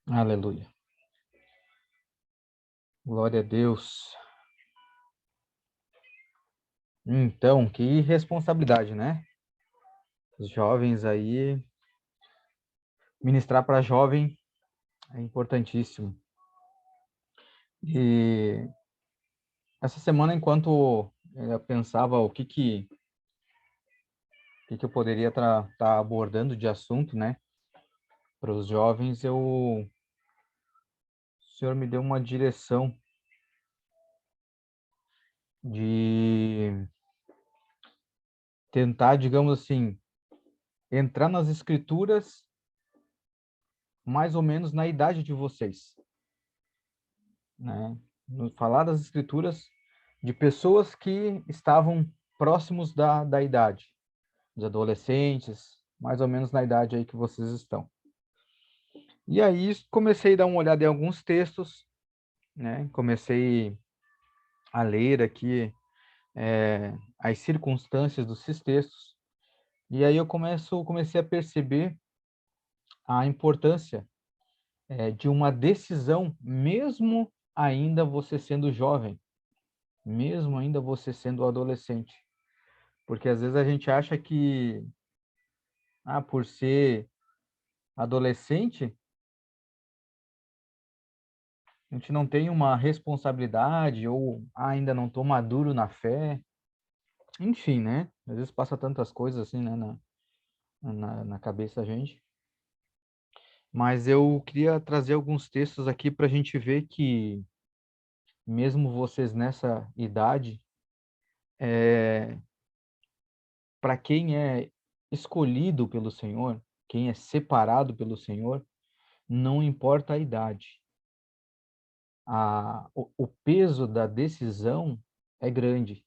Aleluia. Glória a Deus. Então, que responsabilidade, né? Os jovens aí, ministrar para jovem é importantíssimo. E essa semana, enquanto eu pensava o que eu poderia estar abordando de assunto, né, para os jovens, o Senhor me deu uma direção de tentar, digamos assim, entrar nas escrituras mais ou menos na idade de vocês, né? Falar das escrituras de pessoas que estavam próximos da idade, dos adolescentes, mais ou menos na idade aí que vocês estão. E aí comecei a dar uma olhada em alguns textos, né? Comecei a ler aqui as circunstâncias desses textos, e aí eu comecei a perceber a importância de uma decisão, mesmo ainda você sendo jovem, mesmo ainda você sendo adolescente. Porque às vezes a gente acha que, por ser adolescente, a gente não tem uma responsabilidade ou ainda não estou maduro na fé. Enfim, né? Às vezes passa tantas coisas assim, né, na cabeça da gente. Mas eu queria trazer alguns textos aqui para a gente ver que, mesmo vocês nessa idade, para quem é escolhido pelo Senhor, quem é separado pelo Senhor, não importa a idade. O peso da decisão é grande.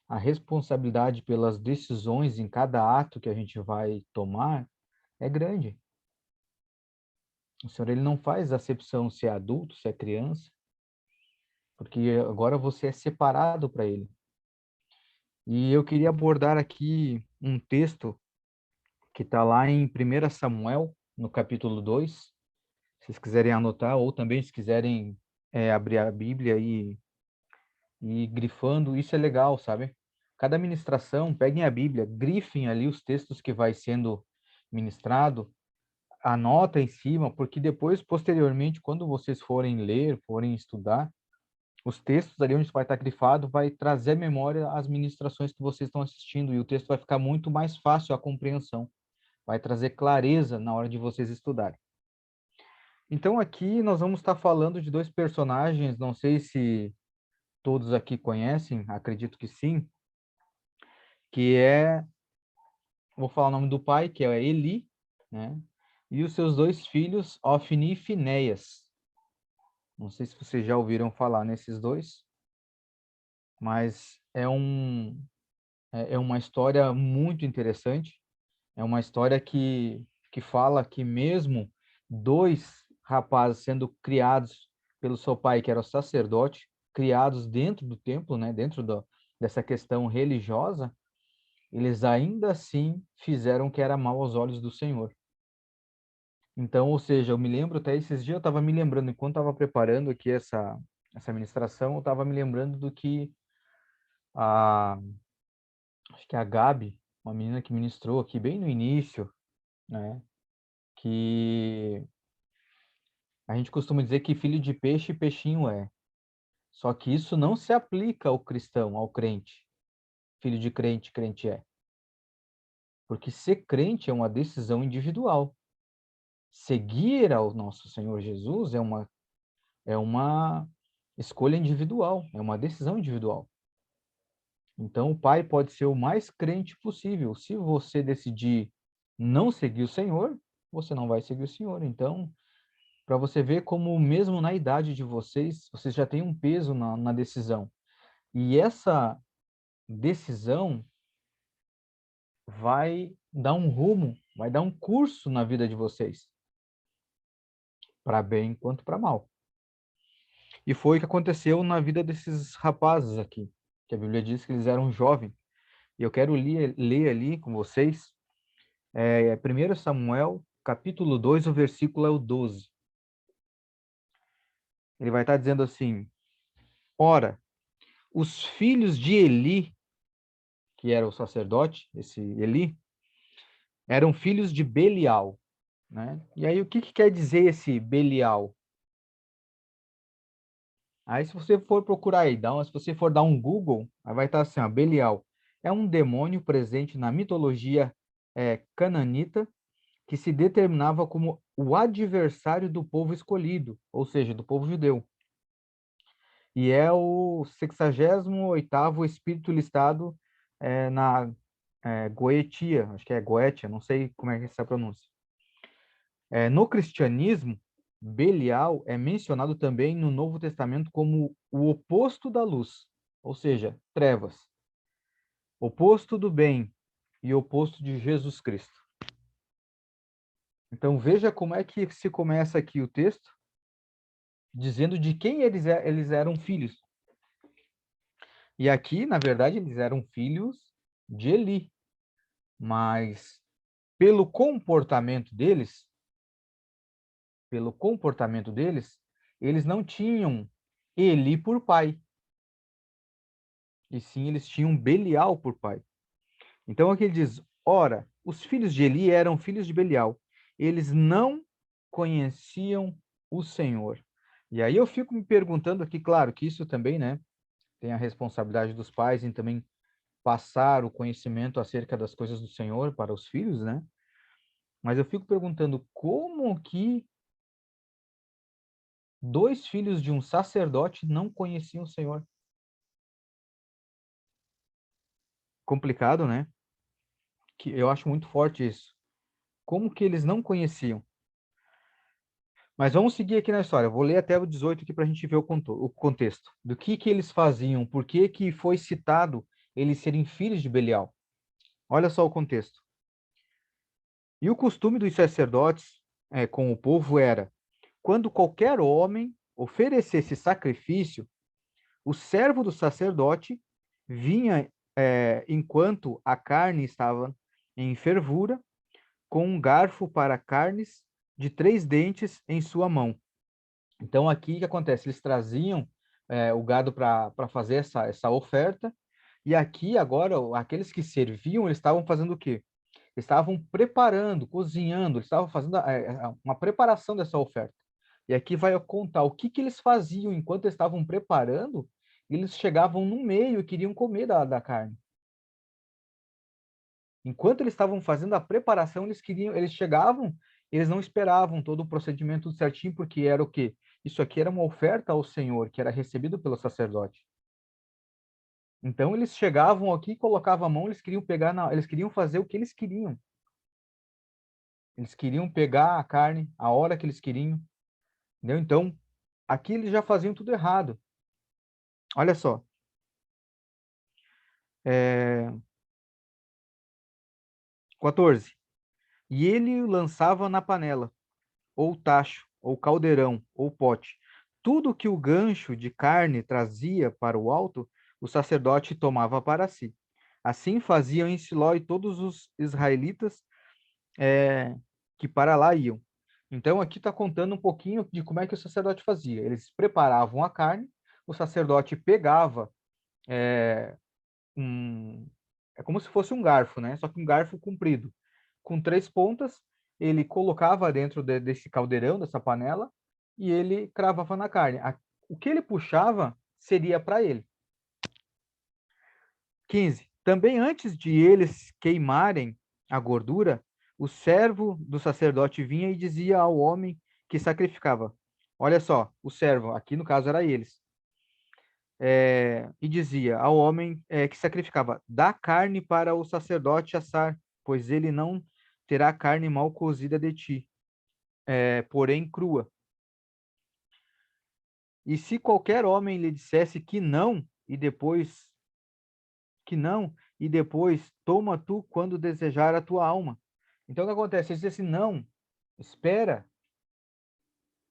A responsabilidade pelas decisões em cada ato que a gente vai tomar é grande. O Senhor ele não faz acepção se é adulto, se é criança, porque agora você é separado para Ele. E eu queria abordar aqui um texto que está lá em 1 Samuel, no capítulo 2. Se vocês quiserem anotar, ou também se quiserem abrir a Bíblia e grifando, isso é legal, sabe? Cada ministração, peguem a Bíblia, grifem ali os textos que vai sendo ministrado, anota em cima, porque depois, posteriormente, quando vocês forem ler, forem estudar, os textos ali onde vai estar grifado vai trazer à memória as ministrações que vocês estão assistindo e o texto vai ficar muito mais fácil a compreensão, vai trazer clareza na hora de vocês estudarem. Então aqui nós vamos estar falando de dois personagens, não sei se todos aqui conhecem, acredito que sim, que vou falar o nome do pai, que é Eli, né? E os seus dois filhos, Ofni e Finéias. Não sei se vocês já ouviram falar nesses dois, mas é uma história muito interessante. É uma história que fala que mesmo dois rapazes sendo criados pelo seu pai, que era o sacerdote, criados dentro do templo, né, dessa questão religiosa, eles ainda assim fizeram o que era mal aos olhos do Senhor. Então, ou seja, eu me lembro, até esses dias eu estava me lembrando, enquanto estava preparando aqui essa ministração, eu estava me lembrando do que a, acho que a Gabi, uma menina que ministrou aqui bem no início, né, que a gente costuma dizer que filho de peixe, peixinho é. Só que isso não se aplica ao cristão, ao crente. Filho de crente, crente é. Porque ser crente é uma decisão individual. Seguir ao nosso Senhor Jesus é uma escolha individual, é uma decisão individual. Então, o pai pode ser o mais crente possível. Se você decidir não seguir o Senhor, você não vai seguir o Senhor. Então, para você ver como mesmo na idade de vocês já têm um peso na decisão. E essa decisão vai dar um rumo, vai dar um curso na vida de vocês, para bem quanto para mal. E foi o que aconteceu na vida desses rapazes aqui, que a Bíblia diz que eles eram jovens. E eu quero ler ali com vocês, 1 Samuel, capítulo 2, o versículo é o 12. Ele vai estar dizendo assim: ora, os filhos de Eli, que era o sacerdote, esse Eli, eram filhos de Belial, né? E aí, o que quer dizer esse Belial? Aí, se você for procurar aí, se você for dar um Google, aí vai estar assim, ó, Belial. É um demônio presente na mitologia cananita que se determinava como o adversário do povo escolhido, ou seja, do povo judeu. E é o 68º espírito listado na Goetia, acho que é Goetia, não sei como é que é essa pronúncia. No cristianismo, Belial é mencionado também no Novo Testamento como o oposto da luz, ou seja, trevas, oposto do bem e oposto de Jesus Cristo. Então veja como é que se começa aqui o texto, dizendo de quem eles eram filhos. E aqui, na verdade, eles eram filhos de Eli, mas pelo comportamento deles, eles não tinham Eli por pai, e sim eles tinham Belial por pai. Então aqui ele diz: ora, os filhos de Eli eram filhos de Belial, eles não conheciam o Senhor. E aí eu fico me perguntando aqui, claro, que isso também, né, tem a responsabilidade dos pais em também passar o conhecimento acerca das coisas do Senhor para os filhos, né? Mas eu fico perguntando como que dois filhos de um sacerdote não conheciam o Senhor. Complicado, né? Que eu acho muito forte isso. Como que eles não conheciam? Mas vamos seguir aqui na história. Eu vou ler até o 18 aqui para a gente ver o contexto. Do que eles faziam, por que foi citado eles serem filhos de Belial. Olha só o contexto. E o costume dos sacerdotes com o povo era, quando qualquer homem oferecesse sacrifício, o servo do sacerdote vinha, enquanto a carne estava em fervura, com um garfo para carnes de 3 dentes em sua mão. Então, aqui o que acontece? Eles traziam o gado para fazer essa oferta, e aqui agora, aqueles que serviam, eles estavam fazendo o quê? Estavam preparando, cozinhando, eles estavam fazendo uma preparação dessa oferta. E aqui vai contar o que eles faziam enquanto estavam preparando, eles chegavam no meio e queriam comer da carne. Enquanto eles estavam fazendo a preparação, eles chegavam, eles não esperavam todo o procedimento certinho, porque era o quê? Isso aqui era uma oferta ao Senhor, que era recebido pelo sacerdote. Então eles chegavam aqui, colocavam a mão, eles queriam eles queriam fazer o que eles queriam. Eles queriam pegar a carne a hora que eles queriam, entendeu? Então, aqui eles já faziam tudo errado. Olha só. 14. E ele o lançava na panela, ou tacho, ou caldeirão, ou pote. Tudo que o gancho de carne trazia para o alto, o sacerdote tomava para si. Assim faziam em Siló e todos os israelitas que para lá iam. Então, aqui está contando um pouquinho de como é que o sacerdote fazia. Eles preparavam a carne, o sacerdote pegava um... É como se fosse um garfo, né? Só que um garfo comprido, com 3 pontas, ele colocava dentro desse caldeirão, dessa panela, e ele cravava na carne. O que ele puxava seria para ele. 15. Também antes de eles queimarem a gordura, o servo do sacerdote vinha e dizia ao homem que sacrificava. Olha só, o servo, aqui no caso era eles. E dizia ao homem que sacrificava: dá carne para o sacerdote assar, pois ele não terá carne mal cozida de ti, porém crua. E se qualquer homem lhe dissesse que não, e depois toma tu quando desejar a tua alma. Então o que acontece? Ele diz assim: não, espera.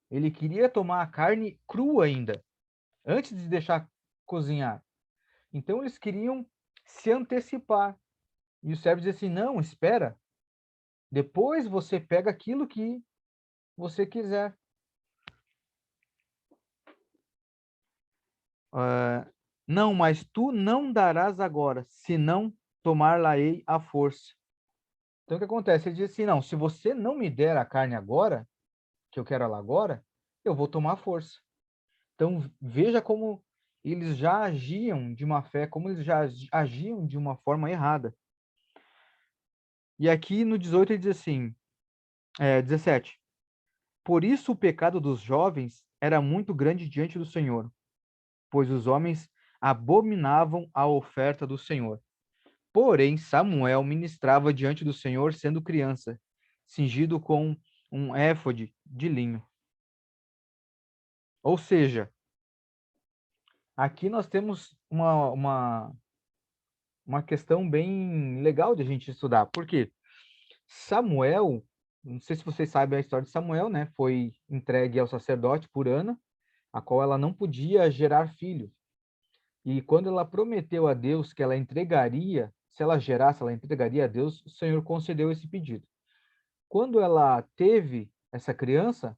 Ele queria tomar a carne crua ainda, antes de deixar cozinhar. Então eles queriam se antecipar. E o servo diz assim: não, espera. Depois você pega aquilo que você quiser. não, mas tu não darás agora, senão tomar-la-ei à força. Então, o que acontece? Ele diz assim, não, se você não me der a carne agora, que eu quero ela agora, eu vou tomar a força. Então, veja como eles já agiam de uma fé, como eles já agiam de uma forma errada. E aqui no 18 ele diz assim, 17. Por isso o pecado dos jovens era muito grande diante do Senhor, pois os homens abominavam a oferta do Senhor. Porém, Samuel ministrava diante do Senhor sendo criança, cingido com um éfode de linho. Ou seja, aqui nós temos uma questão bem legal de a gente estudar. Por quê? Samuel, não sei se vocês sabem a história de Samuel, né? Foi entregue ao sacerdote por Ana, a qual ela não podia gerar filho. E quando ela prometeu a Deus que ela entregaria, se ela gerasse, ela entregaria a Deus, o Senhor concedeu esse pedido. Quando ela teve essa criança,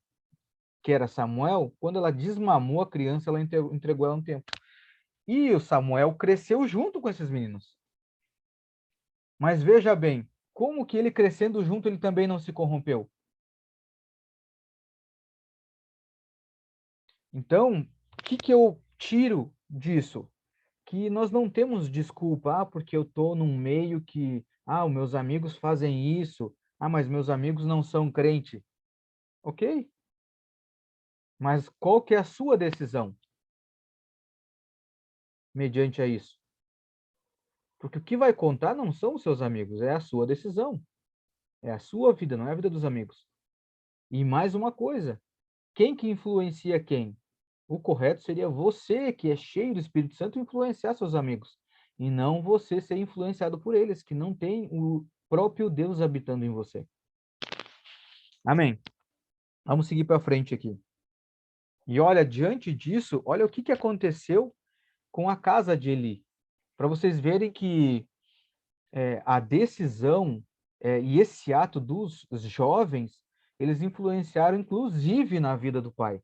que era Samuel, quando ela desmamou a criança, ela entregou ela um tempo. E o Samuel cresceu junto com esses meninos. Mas veja bem, como que ele crescendo junto, ele também não se corrompeu? Então, o que eu tiro disso? Que nós não temos desculpa, porque eu estou num meio que, os meus amigos fazem isso, mas meus amigos não são crente. Ok, mas qual que é a sua decisão mediante a isso? Porque o que vai contar não são os seus amigos, é a sua decisão, é a sua vida, não é a vida dos amigos. E mais uma coisa, quem que influencia quem? O correto seria você, que é cheio do Espírito Santo, influenciar seus amigos, e não você ser influenciado por eles, que não tem o próprio Deus habitando em você. Amém. Vamos seguir para frente aqui. E olha, diante disso, olha o que aconteceu com a casa de Eli. Para vocês verem que a decisão e esse ato dos jovens, eles influenciaram inclusive na vida do pai.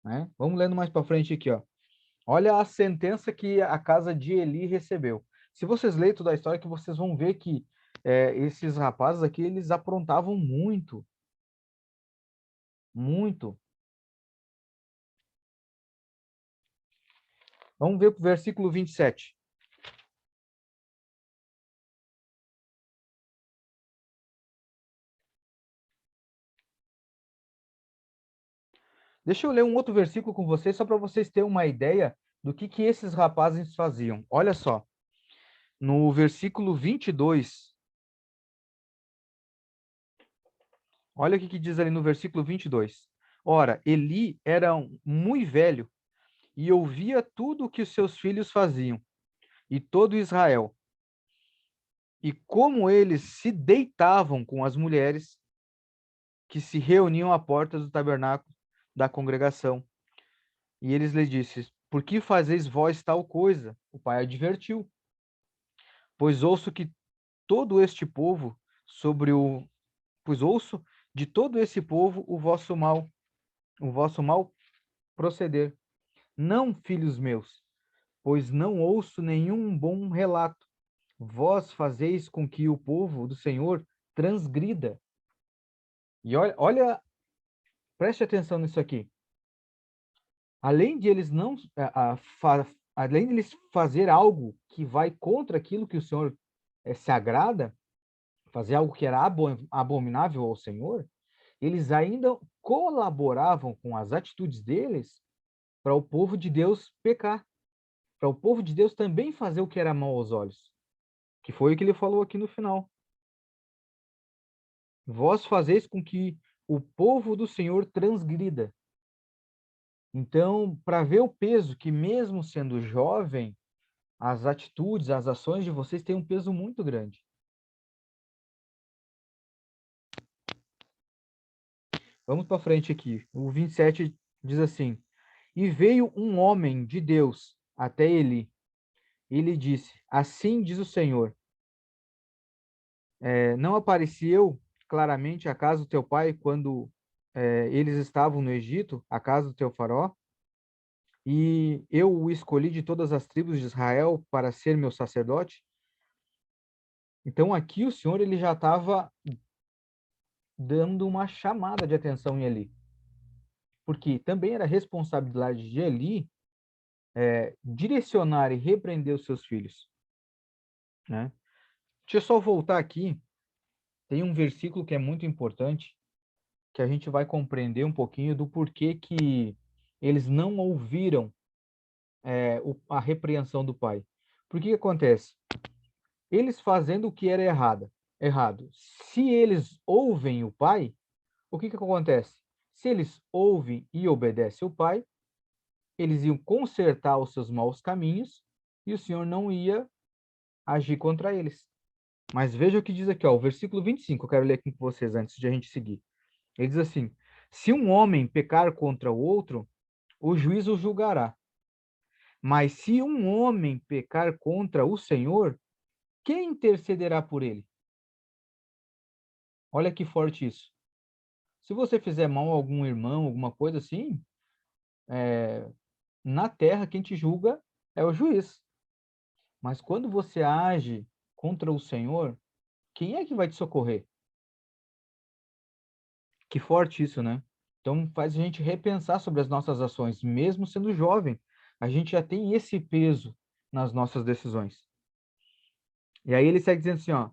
Né? Vamos lendo mais para frente aqui, ó. Olha a sentença que a casa de Eli recebeu. Se vocês lerem toda a história, que vocês vão ver que esses rapazes aqui, eles aprontavam muito, muito. Vamos ver o versículo 27. Deixa eu ler um outro versículo com vocês, só para vocês terem uma ideia do que esses rapazes faziam. Olha só, no versículo 22, olha o que diz ali no versículo 22. Ora, Eli era muito velho e ouvia tudo o que os seus filhos faziam, e todo Israel. E como eles se deitavam com as mulheres que se reuniam à porta do tabernáculo da congregação. E eles lhe disse: Por que fazeis vós tal coisa? O pai advertiu. Pois ouço que todo este povo sobre o pois ouço de todo esse povo o vosso mal proceder. Não, filhos meus, pois não ouço nenhum bom relato. Vós fazeis com que o povo do Senhor transgrida. E preste atenção nisso aqui. Além de eles não, além de eles fazer algo que vai contra aquilo que o Senhor se agrada, fazer algo que era abominável ao Senhor, eles ainda colaboravam com as atitudes deles para o povo de Deus pecar, para o povo de Deus também fazer o que era mal aos olhos, que foi o que ele falou aqui no final. Vós fazeis com que o povo do Senhor transgrida. Então, para ver o peso que, mesmo sendo jovem, as atitudes, as ações de vocês têm um peso muito grande. Vamos para frente aqui. O 27 diz assim: E veio um homem de Deus até Eli. Ele disse: Assim diz o Senhor: não apareceu claramente a casa do teu pai quando eles estavam no Egito, a casa do teu faraó? e eu o escolhi de todas as tribos de Israel para ser meu sacerdote. Então aqui o Senhor ele já estava dando uma chamada de atenção em Eli, porque também era responsabilidade de Eli direcionar e repreender os seus filhos, né? Deixa eu só voltar aqui, tem um versículo que é muito importante, que a gente vai compreender um pouquinho do porquê que eles não ouviram a repreensão do pai. Por que acontece? Eles fazendo o que era errado. Se eles ouvem o pai, o que acontece? Se eles ouvem e obedecem o pai, eles iam consertar os seus maus caminhos e o Senhor não ia agir contra eles. Mas veja o que diz aqui, ó, o versículo 25, eu quero ler aqui com vocês antes de a gente seguir. Ele diz assim: se um homem pecar contra o outro, o juiz o julgará. Mas se um homem pecar contra o Senhor, quem intercederá por ele? Olha que forte isso. Se você fizer mal a algum irmão, alguma coisa assim, na terra quem te julga é o juiz. Mas quando você age contra o Senhor, quem é que vai te socorrer? Que forte isso, né? Então faz a gente repensar sobre as nossas ações, mesmo sendo jovem. A gente já tem esse peso nas nossas decisões. E aí ele segue dizendo assim, ó,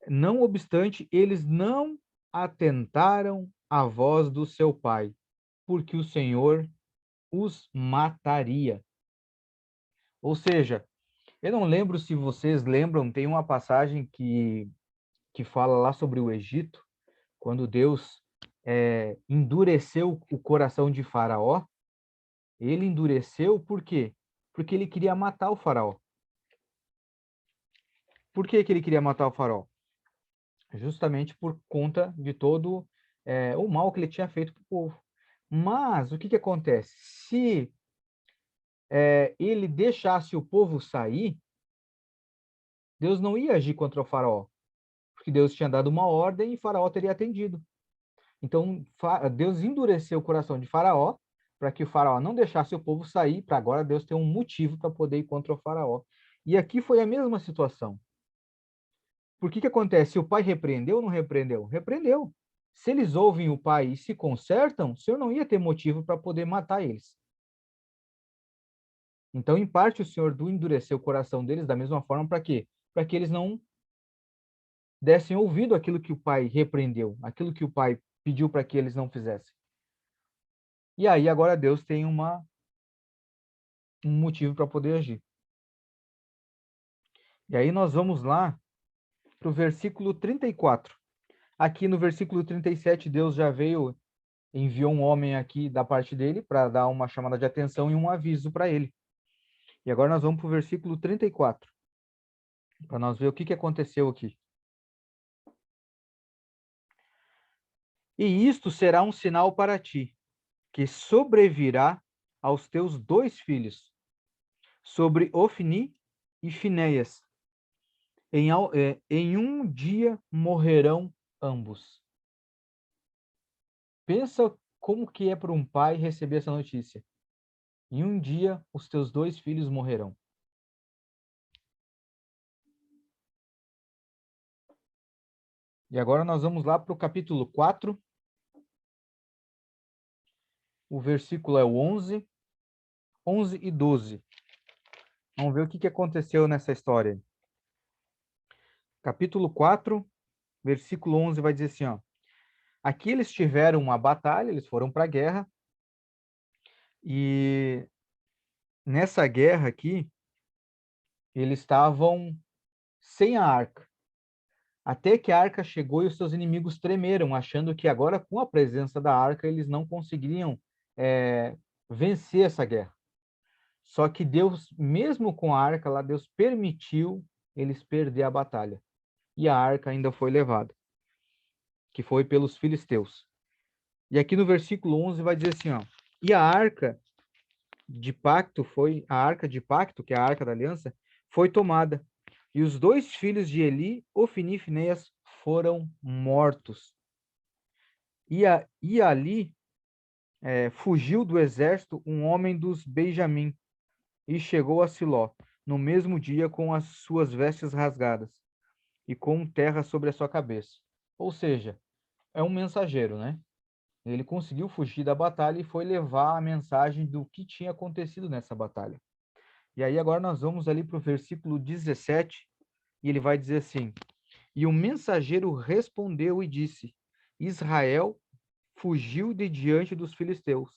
não obstante, eles não atentaram à voz do seu pai, porque o Senhor os mataria. Ou seja, eu não lembro se vocês lembram, tem uma passagem que fala lá sobre o Egito, quando Deus endureceu o coração de Faraó. Ele endureceu por quê? Porque ele queria matar o Faraó. Por que ele queria matar o Faraó? Justamente por conta de todo o mal que ele tinha feito para o povo. Mas o que acontece? Se ele deixasse o povo sair, Deus não ia agir contra o Faraó, porque Deus tinha dado uma ordem e Faraó teria atendido. Então, Deus endureceu o coração de Faraó para que o Faraó não deixasse o povo sair, para agora Deus ter um motivo para poder ir contra o Faraó. E aqui foi a mesma situação. Por que acontece? O pai repreendeu ou não repreendeu? Repreendeu. Se eles ouvem o pai e se consertam, o Senhor não ia ter motivo para poder matar eles. Então, em parte, o Senhor do endureceu o coração deles da mesma forma para quê? Para que eles não dessem ouvido àquilo que o pai repreendeu, aquilo que o pai pediu para que eles não fizessem. E aí, agora Deus tem um motivo para poder agir. E aí nós vamos lá para o versículo 34. Aqui no versículo 37, Deus já veio, enviou um homem aqui da parte dele para dar uma chamada de atenção e um aviso para ele. E agora nós vamos para o versículo 34, para nós ver o que aconteceu aqui. E isto será um sinal para ti, que sobrevirá aos teus 2 filhos, sobre Ofni e Finéias. Em um dia morrerão ambos. Pensa como que é para um pai receber essa notícia. Em um dia, os teus 2 filhos morrerão. E agora nós vamos lá para o capítulo 4. O versículo é o 11 e 12. Vamos ver o que aconteceu nessa história. Capítulo 4, versículo 11 vai dizer assim, ó. Aqui eles tiveram uma batalha, eles foram para a guerra. E nessa guerra aqui, eles estavam sem a arca. Até que a arca chegou e os seus inimigos tremeram, achando que agora, com a presença da arca, eles não conseguiriam vencer essa guerra. Só que Deus, mesmo com a arca lá, Deus permitiu eles perder a batalha. E a arca ainda foi levada, que foi pelos filisteus. E aqui no versículo 11 vai dizer assim, ó, e a arca de pacto, que é a arca da aliança, foi tomada. E os 2 filhos de Eli, Ofni e Finéias, foram mortos. E ali fugiu do exército um homem dos Benjamim e chegou a Siló, no mesmo dia com as suas vestes rasgadas e com terra sobre a sua cabeça. Ou seja, é um mensageiro, né? Ele conseguiu fugir da batalha e foi levar a mensagem do que tinha acontecido nessa batalha. E aí agora nós vamos ali para o versículo 17, e ele vai dizer assim: E o mensageiro respondeu e disse: Israel fugiu de diante dos filisteus.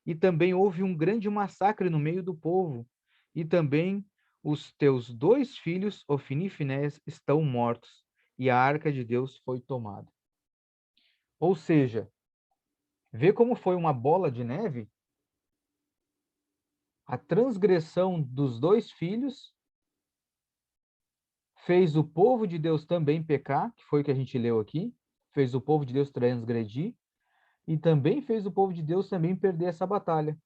E também houve um grande massacre no meio do povo. E também os teus 2 filhos, Ofni e Finéias, estão mortos. E a arca de Deus foi tomada. Ou seja, vê como foi uma bola de neve? A transgressão dos 2 filhos fez o povo de Deus também pecar, que foi o que a gente leu aqui, fez o povo de Deus transgredir, e também fez o povo de Deus também perder essa batalha.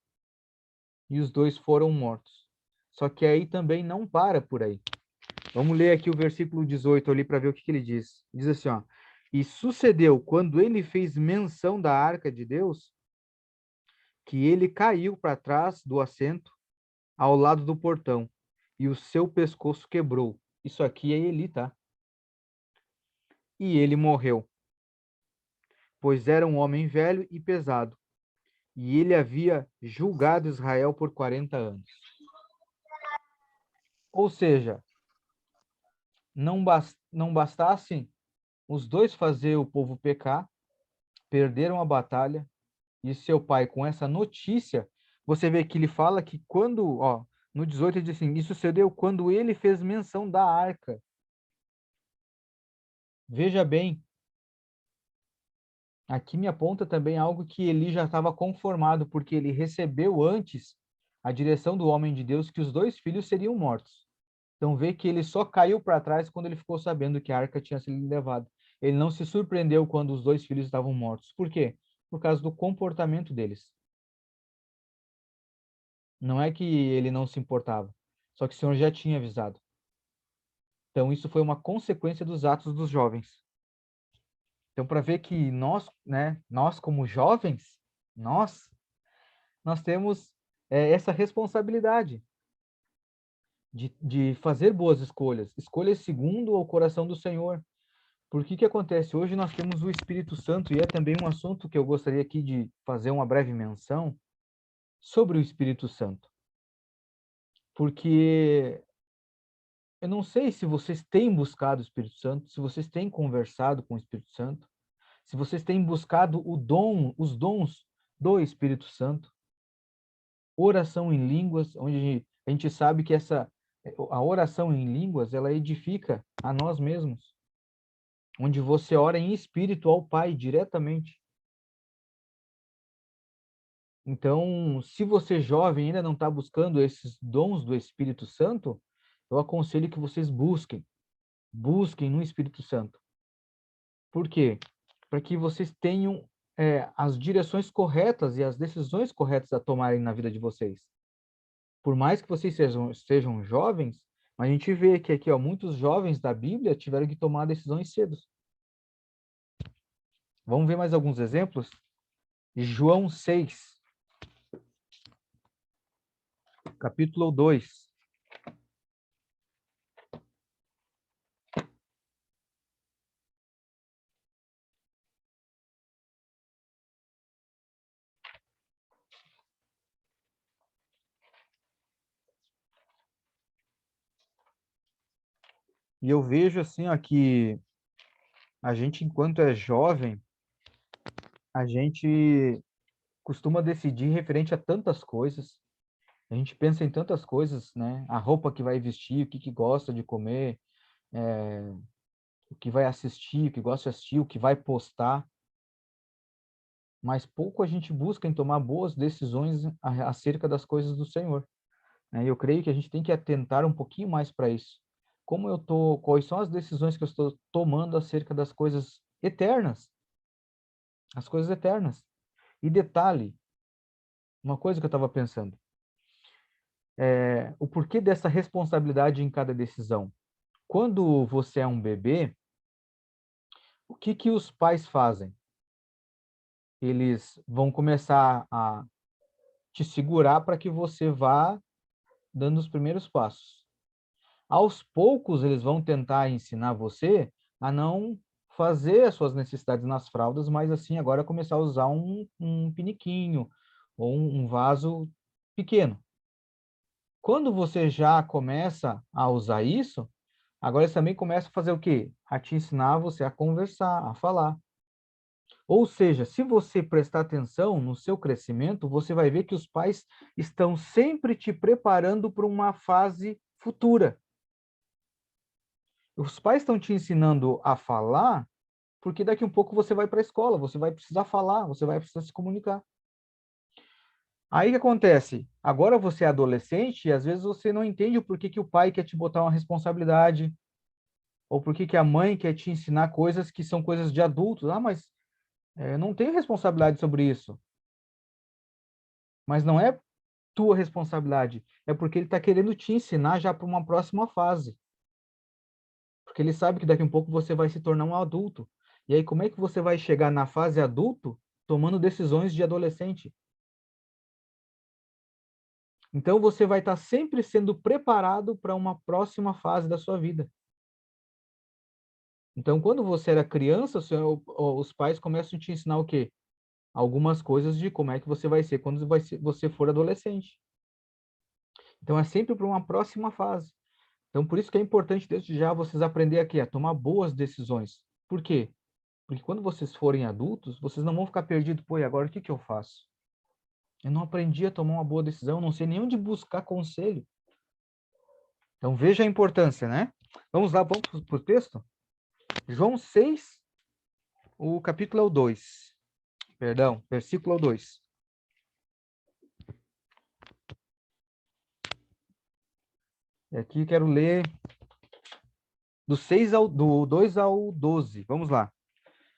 E os 2 foram mortos. Só que aí também não para por aí. Vamos ler aqui o versículo 18 ali para ver o que ele diz. Diz assim, ó: E sucedeu, quando ele fez menção da arca de Deus, que ele caiu para trás do assento, ao lado do portão, e o seu pescoço quebrou. Isso aqui é Eli, tá? E ele morreu, pois era um homem velho e pesado, e ele havia julgado Israel por 40 anos. Ou seja, não bastasse os 2 fazer o povo pecar, perderam a batalha, e seu pai, com essa notícia, você vê que ele fala que quando, ó, no 18 ele diz assim: Isso sucedeu quando ele fez menção da arca. Veja bem, aqui me aponta também algo que Eli já estava conformado, porque ele recebeu antes a direção do homem de Deus que os 2 filhos seriam mortos. Então vê que ele só caiu para trás quando ele ficou sabendo que a arca tinha sido levada. Ele não se surpreendeu quando os 2 filhos estavam mortos. Por quê? Por causa do comportamento deles. Não é que ele não se importava, só que o Senhor já tinha avisado. Então isso foi uma consequência dos atos dos jovens. Então para ver que nós, né, nós como jovens, nós nós temos essa responsabilidade de fazer boas escolhas, escolhas segundo o coração do Senhor. Por que acontece? Hoje nós temos o Espírito Santo, e é também um assunto que eu gostaria aqui de fazer uma breve menção sobre o Espírito Santo. Porque eu não sei se vocês têm buscado o Espírito Santo, se vocês têm conversado com o Espírito Santo, se vocês têm buscado os dons do Espírito Santo, oração em línguas, onde a gente sabe que a oração em línguas, ela edifica a nós mesmos, onde você ora em espírito ao Pai diretamente. Então, se você jovem ainda não está buscando esses dons do Espírito Santo, eu aconselho que vocês busquem no Espírito Santo. Por quê? Para que vocês tenham as direções corretas e as decisões corretas a tomarem na vida de vocês. Por mais que vocês sejam jovens, a gente vê que aqui, ó, muitos jovens da Bíblia tiveram que tomar decisões cedo. Vamos ver mais alguns exemplos? João 6, capítulo 2. E eu vejo assim, ó, que a gente, enquanto é jovem, a gente costuma decidir referente a tantas coisas. A gente pensa em tantas coisas, né? A roupa que vai vestir, o que gosta de comer, o que vai assistir, o que gosta de assistir, o que vai postar. Mas pouco a gente busca em tomar boas decisões acerca das coisas do Senhor, né? Eu creio que a gente tem que atentar um pouquinho mais para isso. Quais são as decisões que eu estou tomando acerca das coisas eternas? As coisas eternas. E detalhe, uma coisa que eu estava pensando, o porquê dessa responsabilidade em cada decisão. Quando você é um bebê, o que os pais fazem? eles vão começar a te segurar para que você vá dando os primeiros passos. Aos poucos, eles vão tentar ensinar você a não fazer as suas necessidades nas fraldas, mas assim, agora começar a usar um piniquinho ou um vaso pequeno. Quando você já começa a usar isso, agora eles também começam a fazer o quê? A te ensinar você a conversar, a falar. Ou seja, se você prestar atenção no seu crescimento, você vai ver que os pais estão sempre te preparando para uma fase futura. Os pais estão te ensinando a falar, porque daqui a um pouco você vai para a escola, você vai precisar falar, você vai precisar se comunicar. Aí o que acontece? Agora você é adolescente e às vezes você não entende o porquê que o pai quer te botar uma responsabilidade, ou porquê que a mãe quer te ensinar coisas que são coisas de adultos. Ah, mas eu não tenho responsabilidade sobre isso. Mas não é tua responsabilidade, é porque ele está querendo te ensinar já para uma próxima fase. Porque ele sabe que daqui a um pouco você vai se tornar um adulto. E aí, como é que você vai chegar na fase adulto tomando decisões de adolescente? Então, você vai estar sempre sendo preparado para uma próxima fase da sua vida. Então, quando você era criança, os pais começam a te ensinar o quê? Algumas coisas de como é que você vai ser quando você for adolescente. Então, é sempre para uma próxima fase. Então, por isso que é importante, desde já, vocês aprenderem aqui a tomar boas decisões. Por quê? Porque quando vocês forem adultos, vocês não vão ficar perdidos. Pô, e agora o que que eu faço? Eu não aprendi a tomar uma boa decisão, não sei nem onde buscar conselho. Então, veja a importância, né? Vamos lá, vamos para o texto? João 6, o capítulo é o 2. Perdão, versículo é o 2. E aqui quero ler do 2 ao 12. Vamos lá.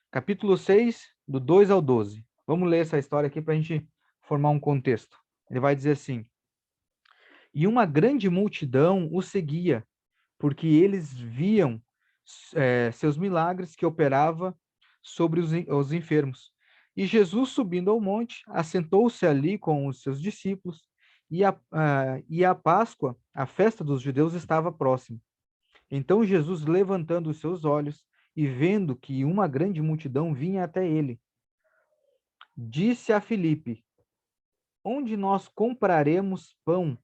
Capítulo 6, do 2 ao 12. Vamos ler essa história aqui para a gente formar um contexto. Ele vai dizer assim: E uma grande multidão o seguia, porque eles viam seus milagres que operava sobre os enfermos. E Jesus, subindo ao monte, assentou-se ali com os seus discípulos, e a Páscoa, a festa dos judeus, estava próxima. Então Jesus, levantando os seus olhos e vendo que uma grande multidão vinha até ele, disse a Filipe: Onde nós compraremos pão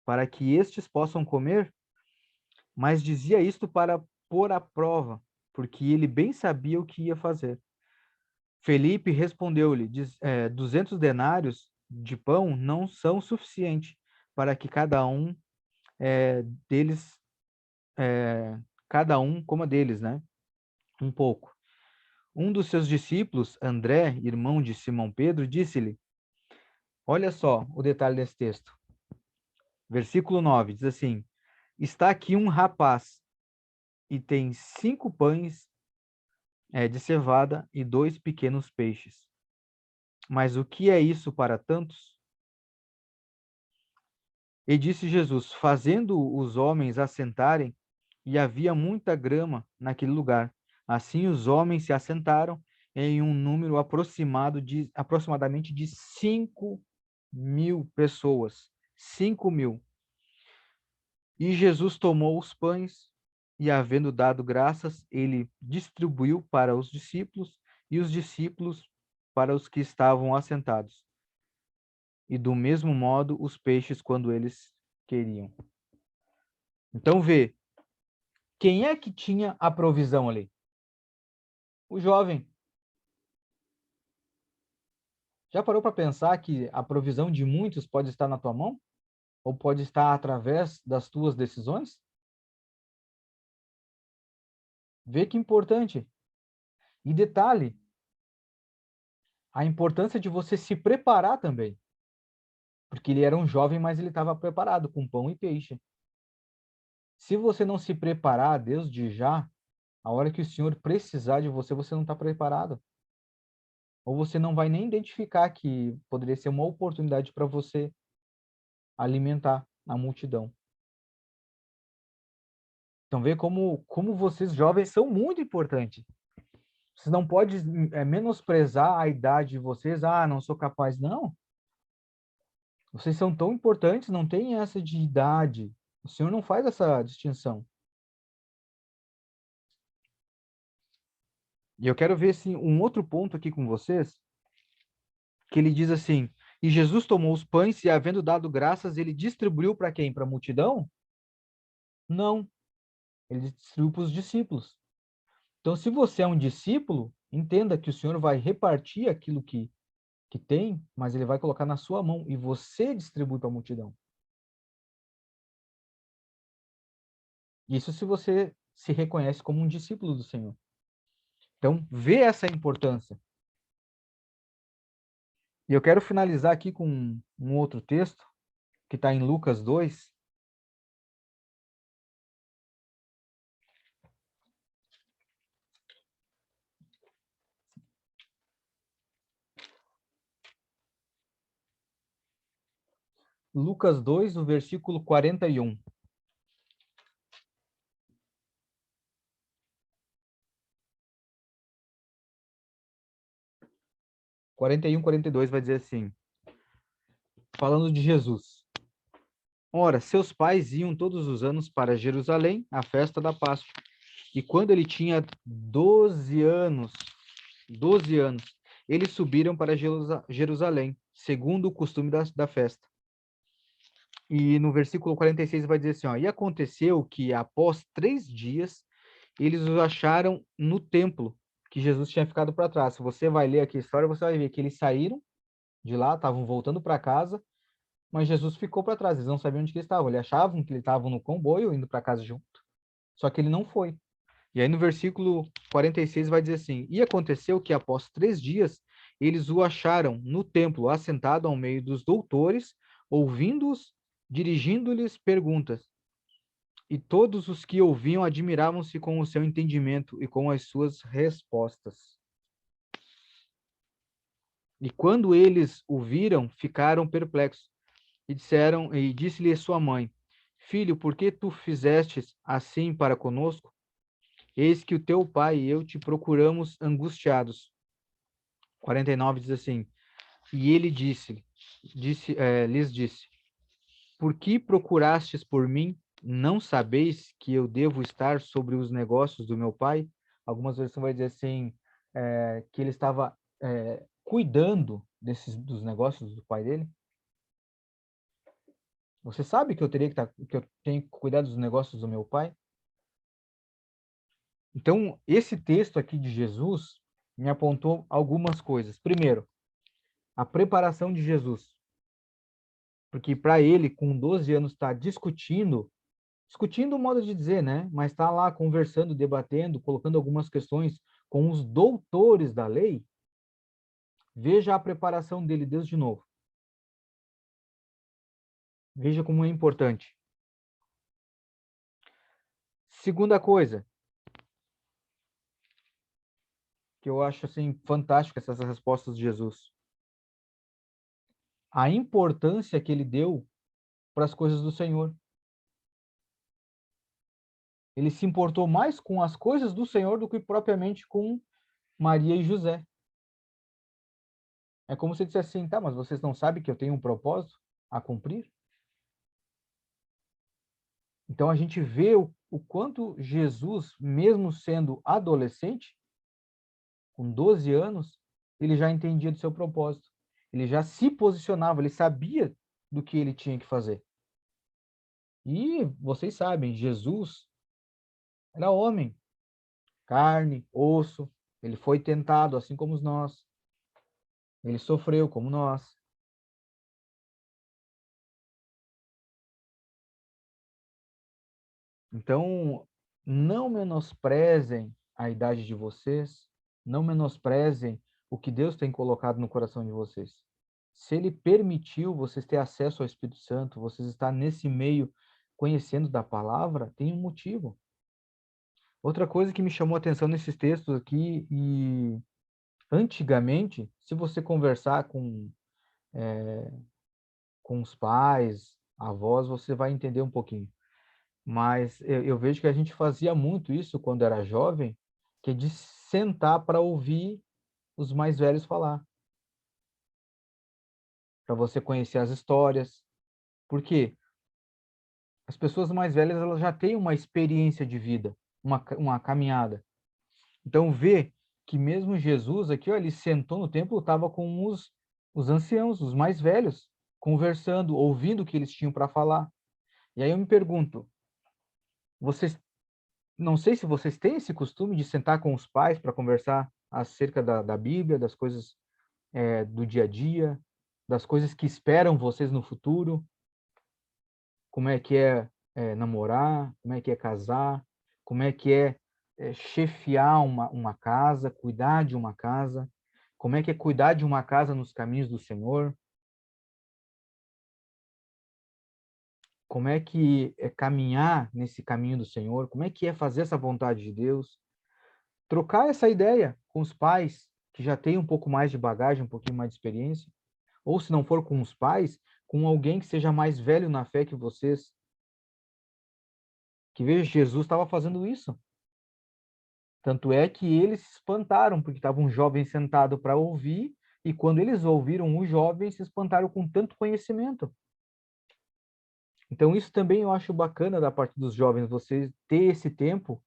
para que estes possam comer? Mas dizia isto para pôr à prova, porque ele bem sabia o que ia fazer. Felipe respondeu-lhe: 200 denários de pão não são suficiente para que deles, cada um coma deles, né? Um pouco. Um dos seus discípulos, André, irmão de Simão Pedro, disse-lhe: Olha só o detalhe desse texto. Versículo 9 diz assim: Está aqui um rapaz e tem 5 pães de cevada e 2 pequenos peixes. Mas o que é isso para tantos? E disse Jesus: Fazendo os homens assentarem, e havia muita grama naquele lugar. Assim os homens se assentaram em um número aproximadamente de 5.000 pessoas. 5.000. E Jesus tomou os pães e, havendo dado graças, ele distribuiu para os discípulos e os discípulos para os que estavam assentados. E do mesmo modo os peixes quando eles queriam. Então vê, quem é que tinha a provisão ali? O jovem. Já parou para pensar que a provisão de muitos pode estar na tua mão? Ou pode estar através das tuas decisões? Vê que importante. E detalhe, a importância de você se preparar também. Porque ele era um jovem, mas ele estava preparado com pão e peixe. Se você não se preparar desde já, a hora que o Senhor precisar de você, você não está preparado. Ou você não vai nem identificar que poderia ser uma oportunidade para você alimentar a multidão. Então, vê como vocês jovens são muito importantes. Você não pode menosprezar a idade de vocês. Ah, não sou capaz. Não. Vocês são tão importantes, não tem essa de idade. O Senhor não faz essa distinção. E eu quero ver assim, um outro ponto aqui com vocês, que ele diz assim: e Jesus tomou os pães e, havendo dado graças, ele distribuiu para quem? Para a multidão? Não. Ele distribuiu para os discípulos. Então, se você é um discípulo, entenda que o Senhor vai repartir aquilo que tem, mas ele vai colocar na sua mão e você distribui para a multidão. Isso se você se reconhece como um discípulo do Senhor. Então, vê essa importância. E eu quero finalizar aqui com um outro texto, que está em Lucas 2. Lucas 2, o versículo 41. 41, 42 vai dizer assim, falando de Jesus. Ora, seus pais iam todos os anos para Jerusalém, à festa da Páscoa. E quando ele tinha 12 anos, eles subiram para Jerusalém, segundo o costume da festa. E no versículo 46 vai dizer assim, ó, e aconteceu que após 3 dias, eles os acharam no templo, que Jesus tinha ficado para trás. Se você vai ler aqui a história, você vai ver que eles saíram de lá, estavam voltando para casa, mas Jesus ficou para trás, eles não sabiam onde que eles estavam. Eles achavam que eles estavam no comboio, indo para casa junto. Só que ele não foi. E aí no versículo 46 vai dizer assim, e aconteceu que após 3 dias, eles o acharam no templo, assentado ao meio dos doutores, ouvindo-os, dirigindo-lhes perguntas. E todos os que ouviam admiravam-se com o seu entendimento e com as suas respostas. E quando eles o viram, ficaram perplexos. E disse-lhe sua mãe: Filho, por que tu fizestes assim para conosco? Eis que o teu pai e eu te procuramos angustiados. 49 diz assim: E ele lhes disse: Por que procurastes por mim? Não sabeis que eu devo estar sobre os negócios do meu pai? Algumas versões vai dizer assim, que ele estava cuidando dos negócios do pai dele. Você sabe que eu que eu tenho que cuidar dos negócios do meu pai? Então, esse texto aqui de Jesus me apontou algumas coisas. Primeiro, a preparação de Jesus. Porque para ele, com 12 anos, estar discutindo o modo de dizer, né? Mas está lá conversando, debatendo, colocando algumas questões com os doutores da lei. Veja a preparação dele, Deus de novo. Veja como é importante. Segunda coisa, que eu acho assim fantástico essas respostas de Jesus. A importância que ele deu para as coisas do Senhor. Ele se importou mais com as coisas do Senhor do que propriamente com Maria e José. É como se dissesse assim, tá, mas vocês não sabem que eu tenho um propósito a cumprir? Então a gente vê o quanto Jesus, mesmo sendo adolescente, com 12 anos, ele já entendia do seu propósito. Ele já se posicionava, ele sabia do que ele tinha que fazer. E vocês sabem, Jesus era homem, carne, osso, ele foi tentado assim como nós, ele sofreu como nós. Então, não menosprezem a idade de vocês, não menosprezem o que Deus tem colocado no coração de vocês. Se Ele permitiu vocês ter acesso ao Espírito Santo, vocês estar nesse meio conhecendo da palavra, tem um motivo. Outra coisa que me chamou a atenção nesses textos aqui, e antigamente, se você conversar com os pais, avós, você vai entender um pouquinho. Mas eu vejo que a gente fazia muito isso quando era jovem, que é de sentar para ouvir os mais velhos falar, para você conhecer as histórias. Por quê? As pessoas mais velhas, elas já têm uma experiência de vida, uma caminhada. Então, vê que mesmo Jesus aqui, ó, ele sentou no templo, estava com os anciãos, os mais velhos, conversando, ouvindo o que eles tinham para falar. E aí eu me pergunto, vocês, não sei se vocês têm esse costume de sentar com os pais para conversar acerca da Bíblia, das coisas do dia a dia, das coisas que esperam vocês no futuro, como é que é namorar, como é que é casar, como é que é chefiar uma casa, cuidar de uma casa, como é que é cuidar de uma casa nos caminhos do Senhor, como é que é caminhar nesse caminho do Senhor, como é que é fazer essa vontade de Deus, trocar essa ideia com os pais que já têm um pouco mais de bagagem, um pouquinho mais de experiência, ou se não for com os pais, com alguém que seja mais velho na fé que vocês, que veja, Jesus estava fazendo isso. Tanto é que eles se espantaram, porque estava um jovem sentado para ouvir, e quando eles ouviram o jovem, se espantaram com tanto conhecimento. Então, isso também eu acho bacana da parte dos jovens, vocês ter esse tempo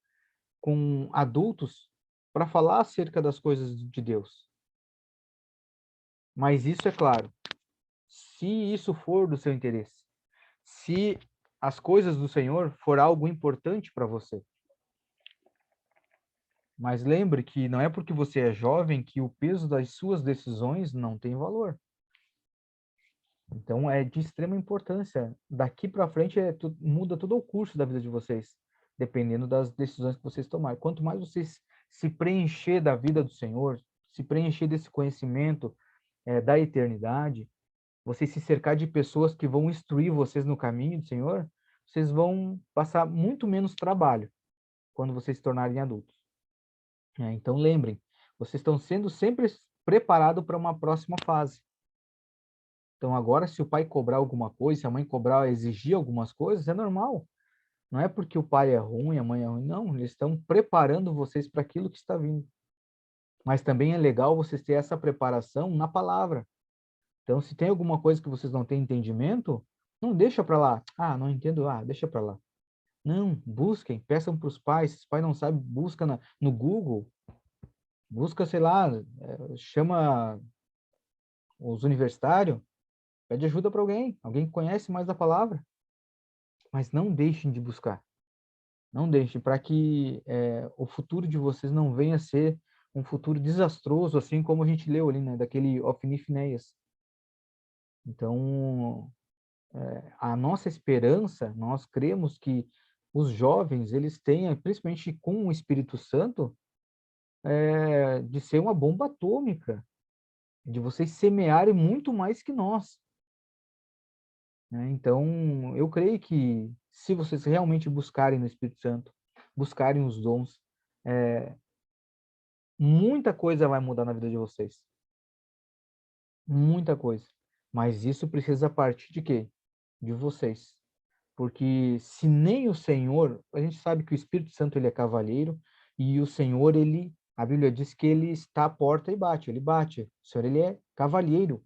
com adultos para falar acerca das coisas de Deus. Mas isso é claro, se isso for do seu interesse, se as coisas do Senhor for algo importante para você. Mas lembre que não é porque você é jovem que o peso das suas decisões não tem valor. Então, é de extrema importância. Daqui para frente, muda todo o curso da vida de vocês, dependendo das decisões que vocês tomarem. Quanto mais vocês se preencher da vida do Senhor, se preencher desse conhecimento da eternidade, vocês se cercar de pessoas que vão instruir vocês no caminho do Senhor, vocês vão passar muito menos trabalho quando vocês se tornarem adultos. Então, lembrem, vocês estão sendo sempre preparados para uma próxima fase. Então, agora, se o pai cobrar alguma coisa, se a mãe cobrar, exigir algumas coisas, é normal. Não é porque o pai é ruim, a mãe é ruim, não. Eles estão preparando vocês para aquilo que está vindo. Mas também é legal vocês ter essa preparação na palavra. Então, se tem alguma coisa que vocês não têm entendimento, não deixa para lá. Ah, não entendo. Ah, deixa para lá. Não, busquem, peçam para os pais. Se os pais não sabem, busca no Google. Busca, sei lá, chama os universitários, pede ajuda para alguém que conhece mais da palavra. Mas não deixem de buscar. Não deixem, para que o futuro de vocês não venha a ser um futuro desastroso, assim como a gente leu ali, né, daquele Ofni e Finéias. Então, a nossa esperança, nós cremos que os jovens, eles têm, principalmente com o Espírito Santo, de ser uma bomba atômica, de vocês semearem muito mais que nós. Né? Então, eu creio que se vocês realmente buscarem no Espírito Santo, buscarem os dons, muita coisa vai mudar na vida de vocês. Muita coisa. Mas isso precisa partir de quê? De vocês. Porque se nem o Senhor, a gente sabe que o Espírito Santo ele é cavalheiro e o Senhor, a Bíblia diz que ele está à porta e bate, ele bate. O Senhor, ele é cavalheiro.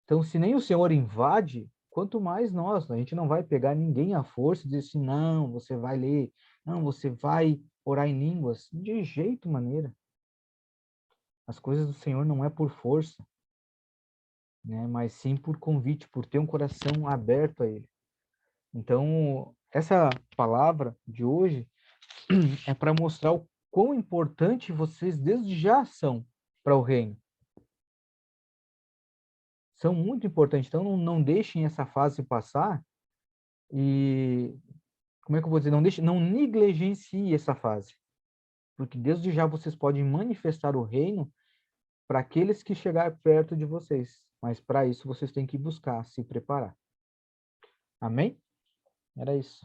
Então, se nem o Senhor invade, quanto mais nós, a gente não vai pegar ninguém à força e dizer assim, não, você vai ler, não, você vai orar em línguas. De jeito maneira. As coisas do Senhor não é por força, né? Mas sim por convite, por ter um coração aberto a Ele. Então, essa palavra de hoje é para mostrar o quão importante vocês desde já são para o reino. São muito importantes. Então, não deixem essa fase passar e, como é que eu vou dizer? Não negligencie essa fase. Porque desde já vocês podem manifestar o reino para aqueles que chegar perto de vocês. Mas para isso vocês têm que buscar, se preparar. Amém? Era isso.